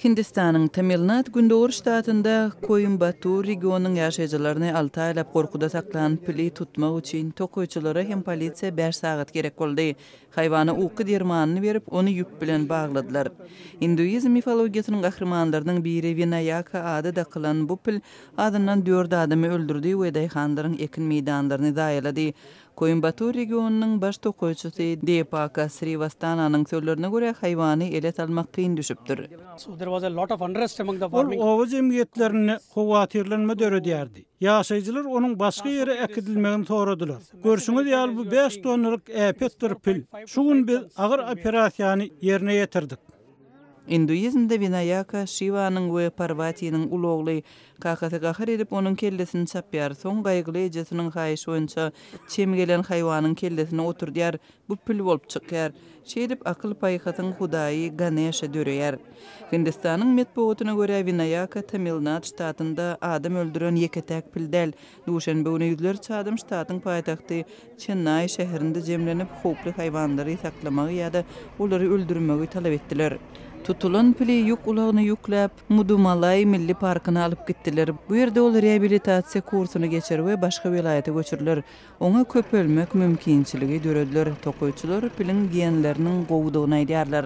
Hindistanyň Tamilnad gündogar ştatynda Koimbatur regionynyň ýaşaýjylaryny 6 aýlap gorkuda saklanan Pili tutmak üçin tokoýçylara hem polisiýa 5 sagat gerek boldy. Haýwany uky dermanyny berip, onu ýüp bilen bagladylar. Hinduizm mifologiýasynyň gahrymandlarynyň biri Winaýaka ady kılan bu pil adyndan 4 adamy öldürdi we daýhanlaryň ekin meýdanlaryny daýalady. Koimbatur regionynyň baş tokoýçysy Depaka Srivastananyň sözlerine görä haýwany ele salmak kyn düşüpdir. Ol owa jemgyýetlerini howatyrlanma döredýärdi. Ýaşaýjylar onuň başga ýere ekidilmegini soradylar. Görşüňiz ýaly bu 5 tonnalyk äpetdir pil. Şu gün biz agyr operasiýany ýerine ýetirdik. Hinduizmde Winaýaka Şivanyň we Parvatinyň ulugly kakasy gahar edip onuň kellesini çapýar. Soň gaýgyly ejesiniň haýyşy boýunça çemgelen haýwanyň kellesine oturdýar. Bu pil bolup çykýar. Şeýdip akyl paýhatyň Hudaýy Ganesha döreýär. Hindistanyň metbuatyna görä Winaýaka Tamilnad ştatynda adam öldüren ýeketäk pil däl. Duşanbe güni ýüzlerçe adam ştatyň paýtagty Chennai şäherinde jemlenip howply haýwanlary saklamagy ýa-da olary öldürmegi talap etdiler. Tutulan Pili ýük ulagyny ýükläp Mudumalay milli parkyna alyp gitdiler. Bu ýerde ol reabilitasiýa kursuny geçer we başga welaýata göçüriler. Oňa köp ölmek mümkinçiligi dörediler. Tokoýçylar Pilin giýenleriniň gowudygyny aýdýarlar.